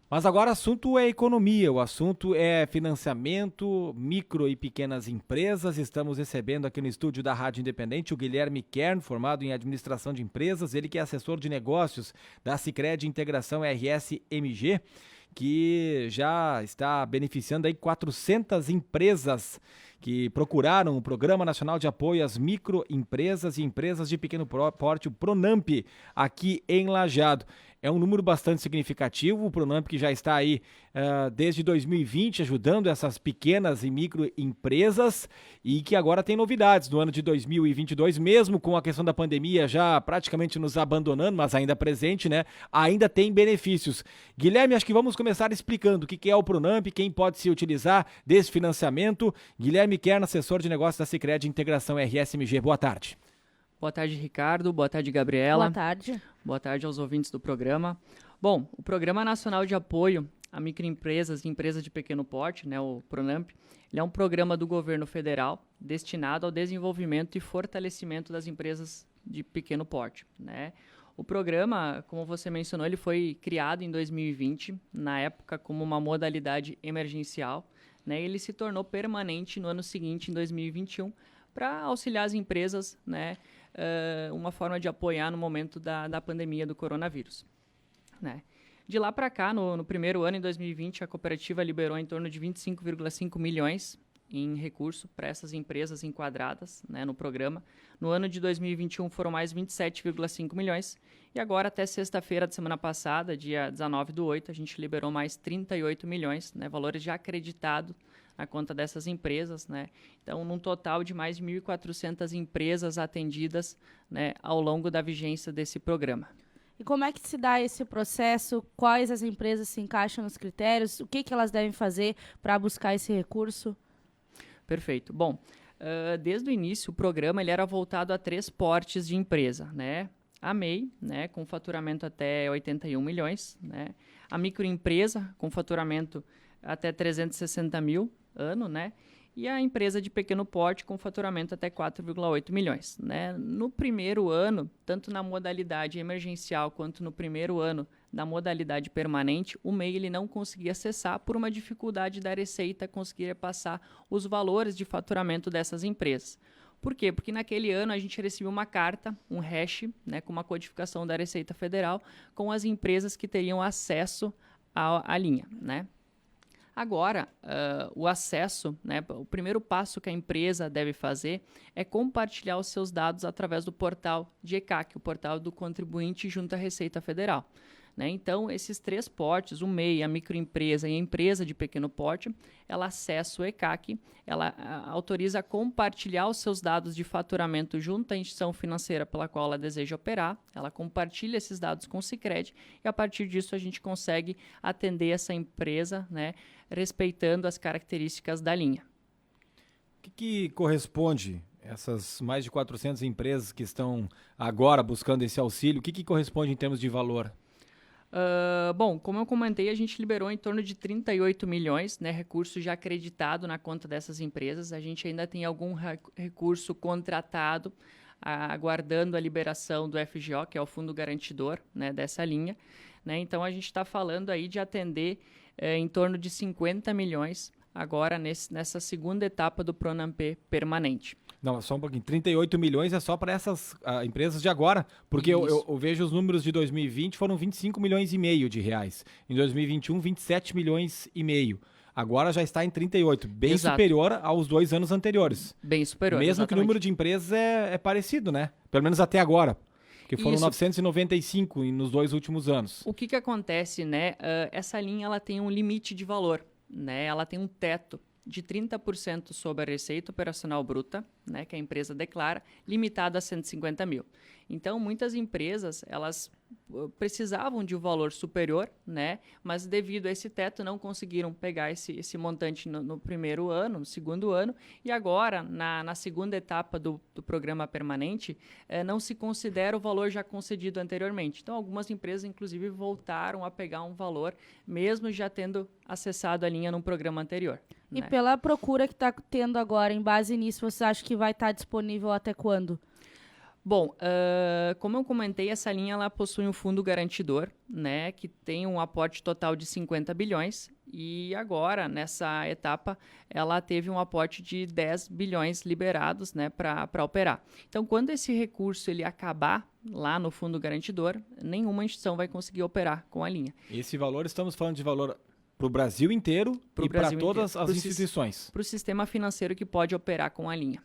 Mas agora o assunto é economia, o assunto é financiamento, micro e pequenas empresas. Estamos recebendo aqui no estúdio da Rádio Independente o Guilherme Kern, formado em administração de empresas, ele que é assessor de negócios da Sicredi Integração RS MG, que já está beneficiando aí 400 empresas que procuraram o Programa Nacional de Apoio às Microempresas e Empresas de Pequeno Porte, o PRONAMP, aqui em Lajeado. É um número bastante significativo, o PRONAMP que já está aí desde 2020 ajudando essas pequenas e microempresas e que agora tem novidades no ano de 2022, mesmo com a questão da pandemia já praticamente nos abandonando, mas ainda presente, né? Ainda tem benefícios. Guilherme, acho que vamos começar explicando o que é o PRONAMP, quem pode se utilizar desse financiamento. Guilherme Kern, assessor de negócios da Sicredi Integração RSMG. Boa tarde. Boa tarde, Ricardo. Boa tarde, Gabriela. Boa tarde. Boa tarde aos ouvintes do programa. Bom, o Programa Nacional de Apoio a Microempresas e Empresas de Pequeno Porte, né, o PRONAMP, ele é um programa do governo federal destinado ao desenvolvimento e fortalecimento das empresas de pequeno porte, né? O programa, como você mencionou, ele foi criado em 2020, na época como uma modalidade emergencial, né? Ele se tornou permanente no ano seguinte, em 2021, para auxiliar as empresas, né? Uma forma de apoiar no momento da pandemia do coronavírus, né? De lá para cá, no primeiro ano, em 2020, a cooperativa liberou em torno de 25,5 milhões em recurso para essas empresas enquadradas, né, no programa. No ano de 2021 foram mais 27,5 milhões e agora até sexta-feira da semana passada, dia 19/8, a gente liberou mais 38 milhões, né, valores já acreditados na conta dessas empresas, né? Então, num total de mais de 1.400 empresas atendidas, né, ao longo da vigência desse programa. E como é que se dá esse processo? Quais as empresas se encaixam nos critérios? O que elas devem fazer para buscar esse recurso? Perfeito. Bom, desde o início, o programa ele era voltado a 3 portes de empresa, né? A MEI, né, com faturamento até 81 milhões, né? A microempresa, com faturamento até 360 mil ano, né? E a empresa de pequeno porte com faturamento até 4,8 milhões. Né? No primeiro ano, tanto na modalidade emergencial quanto no primeiro ano da modalidade permanente, o MEI ele não conseguia acessar por uma dificuldade da Receita conseguir passar os valores de faturamento dessas empresas. Por quê? Porque naquele ano a gente recebeu uma carta, um hash, né, com uma codificação da Receita Federal com as empresas que teriam acesso à linha, né? Agora, o acesso, né, o primeiro passo que a empresa deve fazer é compartilhar os seus dados através do portal de ECAC, o portal do contribuinte junto à Receita Federal. Né? Então, esses 3 portes, o MEI, a microempresa e a empresa de pequeno porte, ela acessa o ECAC, ela autoriza a compartilhar os seus dados de faturamento junto à instituição financeira pela qual ela deseja operar, ela compartilha esses dados com o Sicredi e a partir disso a gente consegue atender essa empresa, né, respeitando as características da linha. O que corresponde essas mais de 400 empresas que estão agora buscando esse auxílio? O que corresponde em termos de valor? Bom, como eu comentei, a gente liberou em torno de 38 milhões, né, recurso já acreditado na conta dessas empresas. A gente ainda tem algum recurso contratado, aguardando a liberação do FGO, que é o Fundo Garantidor, né, dessa linha. Né? Então, a gente está falando aí de atender em torno de 50 milhões agora nessa segunda etapa do PRONAMP permanente. Não, só um pouquinho. 38 milhões é só para essas empresas de agora, porque eu vejo os números de 2020 foram 25 milhões e meio de reais. Em 2021, 27 milhões e meio. Agora já está em 38, bem Exato. Superior aos 2 anos anteriores. Bem superior, mesmo exatamente. Que o número de empresas é parecido, né? Pelo menos até agora. Que foram 995 nos 2 últimos anos. O que acontece, né? Essa linha ela tem um limite de valor, né? Ela tem um teto de 30% sobre a receita operacional bruta, né, que a empresa declara, limitado a 150 mil. Então, muitas empresas, elas precisavam de um valor superior, né, mas devido a esse teto não conseguiram pegar esse montante no primeiro ano, no segundo ano, e agora, na segunda etapa do programa permanente, não se considera o valor já concedido anteriormente. Então, algumas empresas, inclusive, voltaram a pegar um valor, mesmo já tendo acessado a linha num programa anterior. E né? pela procura que está tendo agora, em base nisso, você acha que vai estar disponível até quando? Bom, como eu comentei, essa linha ela possui um fundo garantidor, né, que tem um aporte total de 50 bilhões e agora, nessa etapa, ela teve um aporte de 10 bilhões liberados, né, para operar. Então, quando esse recurso ele acabar lá no fundo garantidor, nenhuma instituição vai conseguir operar com a linha. Esse valor, estamos falando de valor para o Brasil inteiro e para todas as instituições. Para o sistema financeiro que pode operar com a linha.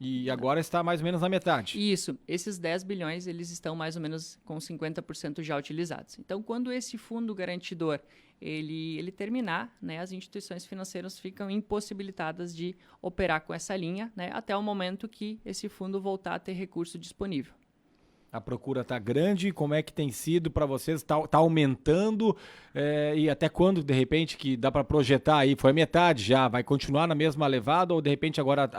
E agora está mais ou menos na metade. Isso. Esses 10 bilhões, eles estão mais ou menos com 50% já utilizados. Então, quando esse fundo garantidor ele terminar, né, as instituições financeiras ficam impossibilitadas de operar com essa linha, né, até o momento que esse fundo voltar a ter recurso disponível. A procura está grande, como é que tem sido para vocês? Está aumentando e até quando, de repente, que dá para projetar aí? Foi a metade já, vai continuar na mesma levada ou de repente agora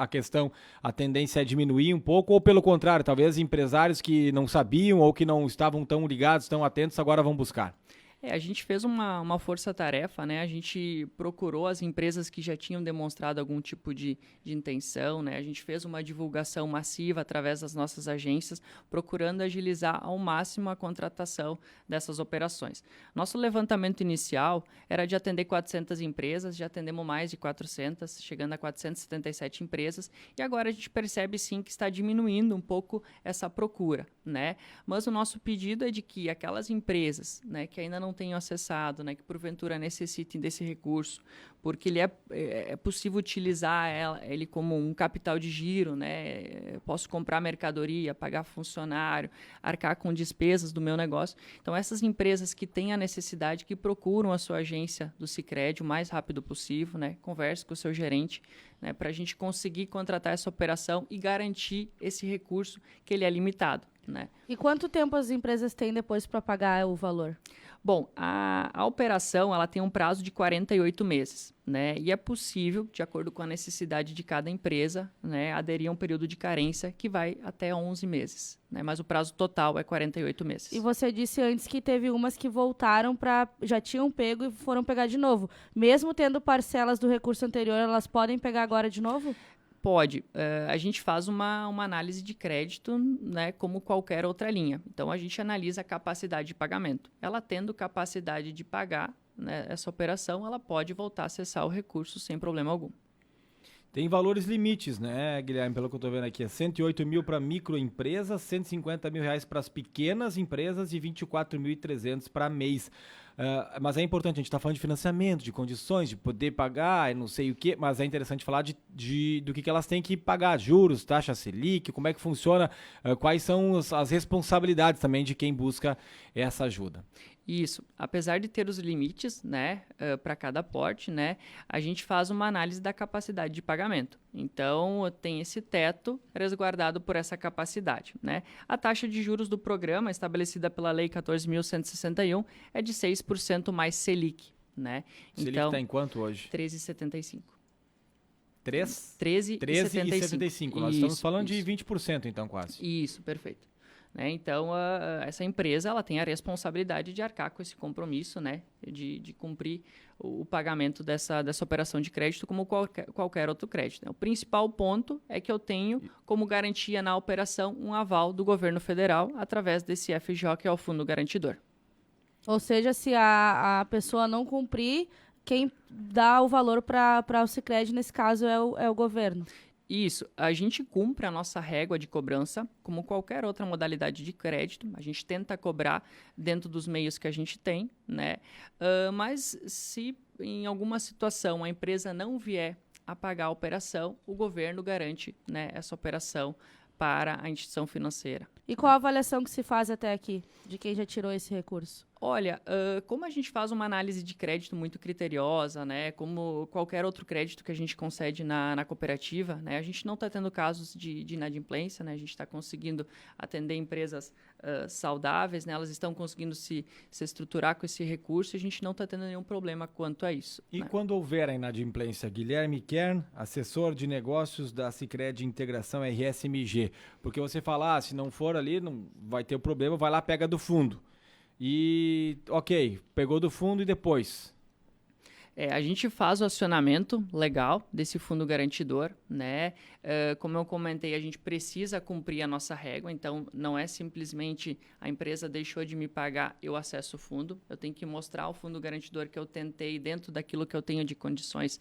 a tendência é diminuir um pouco ou pelo contrário, talvez empresários que não sabiam ou que não estavam tão ligados, tão atentos, agora vão buscar? A gente fez uma força-tarefa, né? A gente procurou as empresas que já tinham demonstrado algum tipo de intenção, né? A gente fez uma divulgação massiva através das nossas agências, procurando agilizar ao máximo a contratação dessas operações. Nosso levantamento inicial era de atender 400 empresas, já atendemos mais de 400, chegando a 477 empresas, e agora a gente percebe sim que está diminuindo um pouco essa procura, né? Mas o nosso pedido é de que aquelas empresas, né, que ainda não tenham acessado, né, que porventura necessitem desse recurso, porque ele é possível utilizar ele como um capital de giro, né? Eu posso comprar mercadoria, pagar funcionário, arcar com despesas do meu negócio. Então, essas empresas que têm a necessidade, que procuram a sua agência do Sicredi o mais rápido possível, né? Converse com o seu gerente, né, para a gente conseguir contratar essa operação e garantir esse recurso que ele é limitado, né? E quanto tempo as empresas têm depois para pagar o valor? Bom, a operação ela tem um prazo de 48 meses, né? E é possível, de acordo com a necessidade de cada empresa, né, aderir a um período de carência que vai até 11 meses, né? Mas o prazo total é 48 meses. E você disse antes que teve umas que voltaram já tinham pego e foram pegar de novo. Mesmo tendo parcelas do recurso anterior, elas podem pegar agora de novo? Pode. A gente faz uma análise de crédito, né, como qualquer outra linha. Então, a gente analisa a capacidade de pagamento. Ela tendo capacidade de pagar, né, essa operação, ela pode voltar a acessar o recurso sem problema algum. Tem valores limites, né, Guilherme? Pelo que eu estou vendo aqui, 108 mil para microempresas, 150 mil reais para as pequenas empresas e 24.300 para mês. Mas é importante, a gente está falando de financiamento, de condições, de poder pagar, não sei o quê, mas é interessante falar do que elas têm que pagar, juros, taxa Selic, como é que funciona, quais são as responsabilidades também de quem busca essa ajuda. Isso. Apesar de ter os limites, né, para cada porte, né, a gente faz uma análise da capacidade de pagamento. Então, tem esse teto resguardado por essa capacidade, né? A taxa de juros do programa, estabelecida pela Lei 14.161, é de 6% mais Selic, né? Selic então, está em quanto hoje? 13,75. 13,75. Nós estamos falando de 20%, então, quase. Isso, perfeito. Né? Então, essa empresa ela tem a responsabilidade de arcar com esse compromisso, né? de cumprir o pagamento dessa operação de crédito como qualquer outro crédito. Né? O principal ponto é que eu tenho como garantia na operação um aval do governo federal através desse FGO, que é o Fundo Garantidor. Ou seja, se a pessoa não cumprir, quem dá o valor para o Sicredi, nesse caso, é o governo. Isso, a gente cumpre a nossa régua de cobrança, como qualquer outra modalidade de crédito, a gente tenta cobrar dentro dos meios que a gente tem, né? Mas se em alguma situação a empresa não vier a pagar a operação, o governo garante, né, essa operação para a instituição financeira. E qual a avaliação que se faz até aqui de quem já tirou esse recurso? Olha, como a gente faz uma análise de crédito muito criteriosa, né, como qualquer outro crédito que a gente concede na cooperativa, né, a gente não está tendo casos de inadimplência, né, a gente está conseguindo atender empresas saudáveis, né, elas estão conseguindo se estruturar com esse recurso e a gente não está tendo nenhum problema quanto a isso. E né? quando houver a inadimplência, Guilherme Kern, assessor de negócios da Sicredi Integração RSMG, porque você fala, se não for ali, não vai ter o problema, vai lá, pega do fundo. E, ok, pegou do fundo e depois? A gente faz o acionamento legal desse fundo garantidor, né? Como eu comentei, a gente precisa cumprir a nossa régua, então não é simplesmente a empresa deixou de me pagar, eu acesso o fundo. Eu tenho que mostrar ao fundo garantidor que eu tentei, dentro daquilo que eu tenho de condições,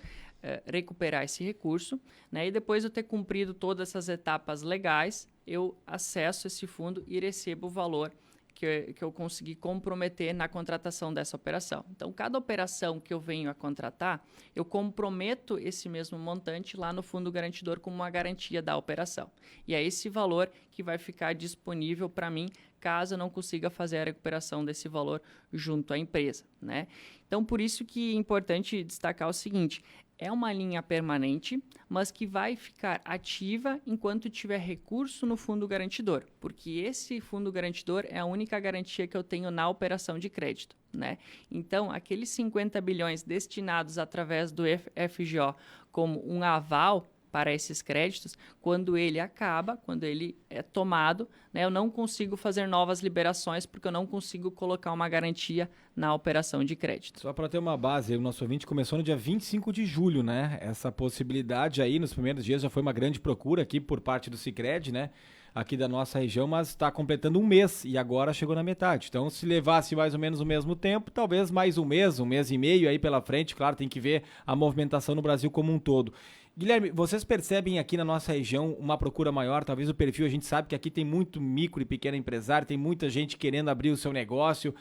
recuperar esse recurso, né? E depois de eu ter cumprido todas essas etapas legais, eu acesso esse fundo e recebo o valor que eu consegui comprometer na contratação dessa operação. Então, cada operação que eu venho a contratar, eu comprometo esse mesmo montante lá no fundo garantidor como uma garantia da operação. E é esse valor que vai ficar disponível para mim, caso eu não consiga fazer a recuperação desse valor junto à empresa, né? Então, por isso que é importante destacar o seguinte: é uma linha permanente, mas que vai ficar ativa enquanto tiver recurso no fundo garantidor, porque esse fundo garantidor é a única garantia que eu tenho na operação de crédito, né? Então, aqueles 50 bilhões destinados através do FGO como um aval para esses créditos, quando ele acaba, quando ele é tomado, né, eu não consigo fazer novas liberações porque eu não consigo colocar uma garantia na operação de crédito. Só para ter uma base, o nosso ouvinte começou no dia 25 de julho, né? Essa possibilidade aí, nos primeiros dias, já foi uma grande procura aqui por parte do Sicredi, né? Aqui da nossa região, mas está completando um mês e agora chegou na metade. Então, se levasse mais ou menos o mesmo tempo, talvez mais um mês e meio aí pela frente. Claro, tem que ver a movimentação no Brasil como um todo. Guilherme, vocês percebem aqui na nossa região uma procura maior? Talvez o perfil, a gente sabe que aqui tem muito micro e pequeno empresário, tem muita gente querendo abrir o seu negócio.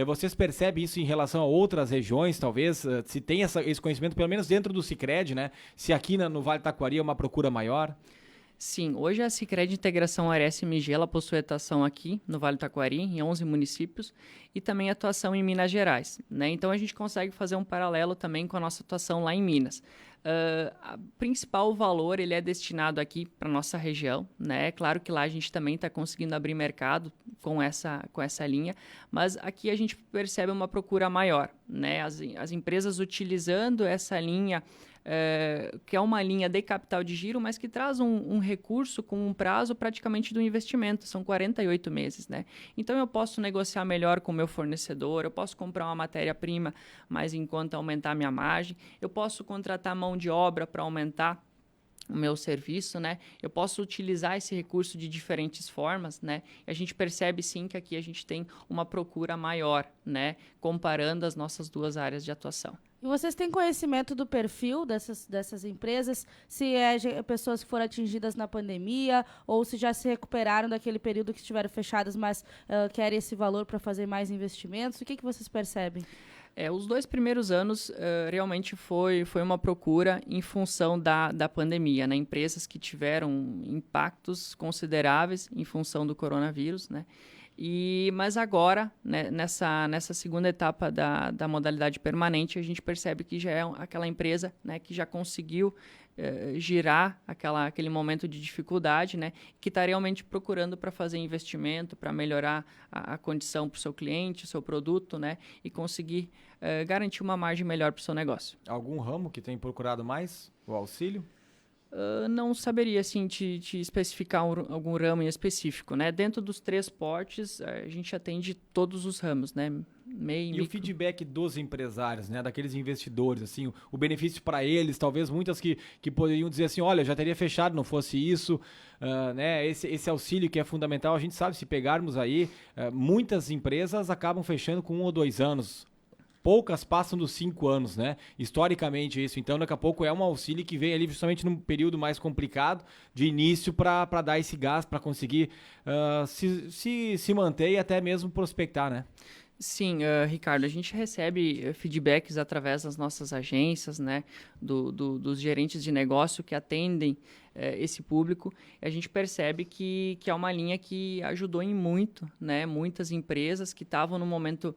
Vocês percebem isso em relação a outras regiões, talvez? Se tem esse conhecimento, pelo menos dentro do Sicredi, né? Se aqui no Vale do Taquari é uma procura maior? Sim, hoje a Sicredi Integração Ares-MG, ela possui atuação aqui no Vale do Taquari, em 11 municípios, e também atuação em Minas Gerais, né? Então, a gente consegue fazer um paralelo também com a nossa atuação lá em Minas. O principal valor ele é destinado aqui para a nossa região, né? Claro que lá a gente também está conseguindo abrir mercado com essa linha, mas aqui a gente percebe uma procura maior, né? As empresas utilizando essa linha, que é uma linha de capital de giro, mas que traz um recurso com um prazo praticamente do investimento, são 48 meses, né? Então, eu posso negociar melhor com o meu fornecedor, eu posso comprar uma matéria-prima, mas em conta aumentar a minha margem, eu posso contratar mão de obra para aumentar o meu serviço, né? Eu posso utilizar esse recurso de diferentes formas, né? E a gente percebe sim que aqui a gente tem uma procura maior, né? Comparando as nossas duas áreas de atuação. E vocês têm conhecimento do perfil dessas empresas? Se pessoas que foram atingidas na pandemia ou se já se recuperaram daquele período que estiveram fechadas, mas querem esse valor para fazer mais investimentos? O que vocês percebem? Os 2 primeiros anos realmente foi uma procura em função da pandemia, né? Empresas que tiveram impactos consideráveis em função do coronavírus, né? Mas agora, né, nessa segunda etapa da modalidade permanente, a gente percebe que já é aquela empresa, né, que já conseguiu girar aquele momento de dificuldade, né, que está realmente procurando para fazer investimento, para melhorar a condição para o seu cliente, o seu produto, né, e conseguir garantir uma margem melhor para o seu negócio. Algum ramo que tem procurado mais o auxílio? Não saberia assim, te especificar algum ramo em específico, né? Dentro dos 3 portes, a gente atende todos os ramos, né? MEI, micro. O feedback dos empresários, né? Daqueles investidores, assim, o benefício para eles, talvez muitas que poderiam dizer assim, olha, já teria fechado, não fosse isso, né? Esse auxílio que é fundamental, a gente sabe, se pegarmos aí, muitas empresas acabam fechando com 1 ou 2 anos. Poucas passam dos 5 anos, né? Historicamente isso. Então, daqui a pouco é um auxílio que vem ali justamente num período mais complicado de início para dar esse gás, para conseguir se manter e até mesmo prospectar, né? Sim, Ricardo, a gente recebe feedbacks através das nossas agências, né, dos gerentes de negócio que atendem esse público. A gente percebe que é uma linha que ajudou em muito, né, muitas empresas que estavam num momento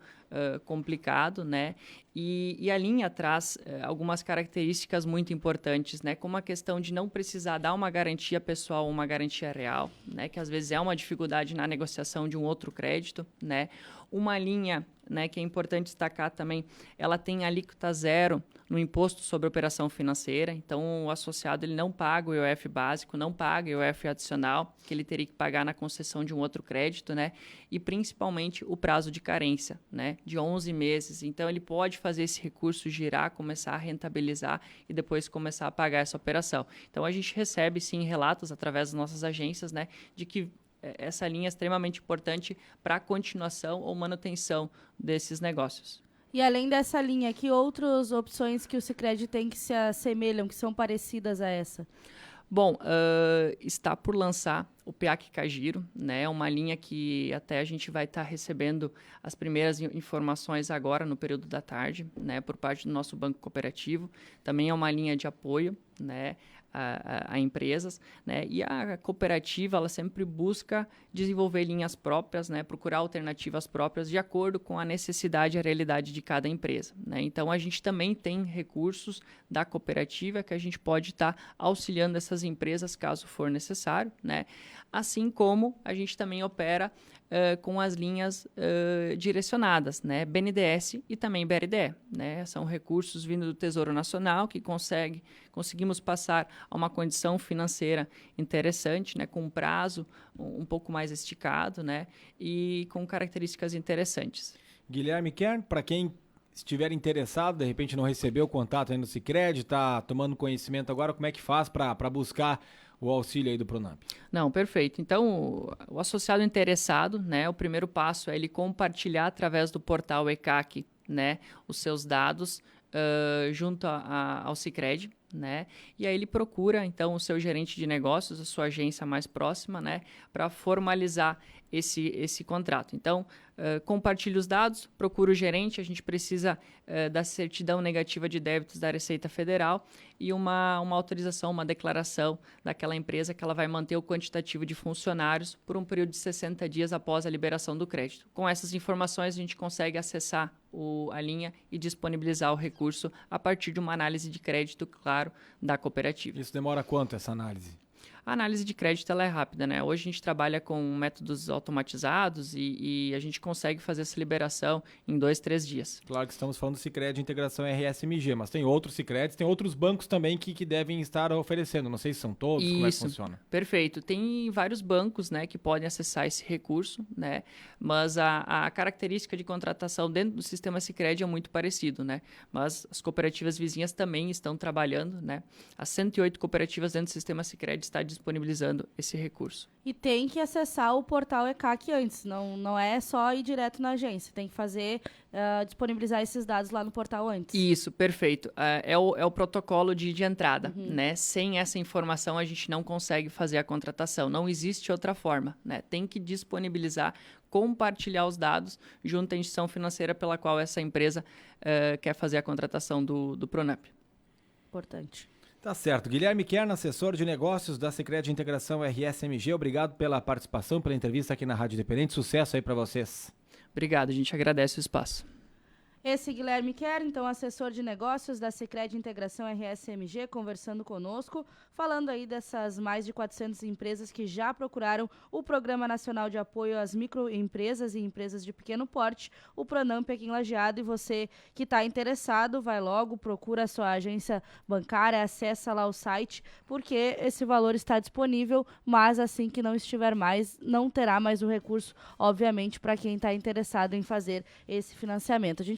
complicado, né, e a linha traz algumas características muito importantes, né, como a questão de não precisar dar uma garantia pessoal ou uma garantia real, né, que às vezes é uma dificuldade na negociação de um outro crédito, né, uma linha né, que é importante destacar também, ela tem alíquota zero no imposto sobre operação financeira, então o associado ele não paga o IOF básico, não paga o IOF adicional, que ele teria que pagar na concessão de um outro crédito, né, e principalmente o prazo de carência, né, de 11 meses. Então ele pode fazer esse recurso girar, começar a rentabilizar e depois começar a pagar essa operação. Então a gente recebe sim relatos através das nossas agências, né, de que essa linha é extremamente importante para a continuação ou manutenção desses negócios. E além dessa linha, que outras opções que o Sicredi tem que se assemelham, que são parecidas a essa? Bom, está por lançar o PEAC Cagiro, né? Uma linha que até a gente vai estar recebendo as primeiras informações agora no período da tarde, né? Por parte do nosso banco cooperativo. Também é uma linha de apoio, né? A empresas, né? E a cooperativa ela sempre busca desenvolver linhas próprias, né? Procurar alternativas próprias de acordo com a necessidade e a realidade de cada empresa, né? Então a gente também tem recursos da cooperativa que a gente pode estar auxiliando essas empresas caso for necessário, né? Assim como a gente também opera com as linhas direcionadas, né? BNDES e também BRDE, né? São recursos vindo do Tesouro Nacional que conseguimos passar a uma condição financeira interessante, né? Com um prazo um pouco mais esticado, né? E com características interessantes. Guilherme Kern, para quem estiver interessado, de repente não recebeu o contato aí no Sicredi, está tomando conhecimento agora, como é que faz para buscar o auxílio aí do Pronamp? Não, perfeito. Então, o associado interessado, né, o primeiro passo é ele compartilhar através do portal ECAC, né, os seus dados junto ao Sicredi, né, e aí ele procura, então, o seu gerente de negócios, a sua agência mais próxima, né, para formalizar esse contrato. Então, compartilhe os dados, procura o gerente, a gente precisa da certidão negativa de débitos da Receita Federal e uma autorização, uma declaração daquela empresa que ela vai manter o quantitativo de funcionários por um período de 60 dias após a liberação do crédito. Com essas informações, a gente consegue acessar a linha e disponibilizar o recurso a partir de uma análise de crédito, claro, da cooperativa. Isso demora quanto, essa análise? A análise de crédito ela é rápida, né? Hoje a gente trabalha com métodos automatizados e a gente consegue fazer essa liberação em 2, 3 dias. Claro que estamos falando do Sicredi Integração RSMG, mas tem outros Sicredis, tem outros bancos também que devem estar oferecendo. Não sei se são todos, como é que funciona. Perfeito. Tem vários bancos, né, que podem acessar esse recurso, né? Mas a característica de contratação dentro do sistema Sicredi é muito parecido, né? Mas as cooperativas vizinhas também estão trabalhando, né? As 108 cooperativas dentro do sistema Sicredi está disponibilizando esse recurso. E tem que acessar o portal ECAC antes, não é só ir direto na agência, tem que fazer, disponibilizar esses dados lá no portal antes. Isso, perfeito. É o protocolo de entrada, né? Sem essa informação a gente não consegue fazer a contratação, não existe outra forma, né? Tem que disponibilizar, compartilhar os dados junto à instituição financeira pela qual essa empresa quer fazer a contratação do Pronamp. Importante. Tá certo. Guilherme Kern, assessor de negócios da Sicredi Integração RSMG. Obrigado pela participação, pela entrevista aqui na Rádio Independente. Sucesso aí para vocês. Obrigado, a gente agradece o espaço. Esse Guilherme Kern, então assessor de negócios da Sicredi Integração RSMG, conversando conosco, falando aí dessas mais de 400 empresas que já procuraram o Programa Nacional de Apoio às Microempresas e Empresas de Pequeno Porte, o Pronamp aqui em Lajeado. E você que está interessado, vai logo, procura a sua agência bancária, acessa lá o site, porque esse valor está disponível, mas assim que não estiver mais, não terá mais o recurso, obviamente, para quem está interessado em fazer esse financiamento. A gente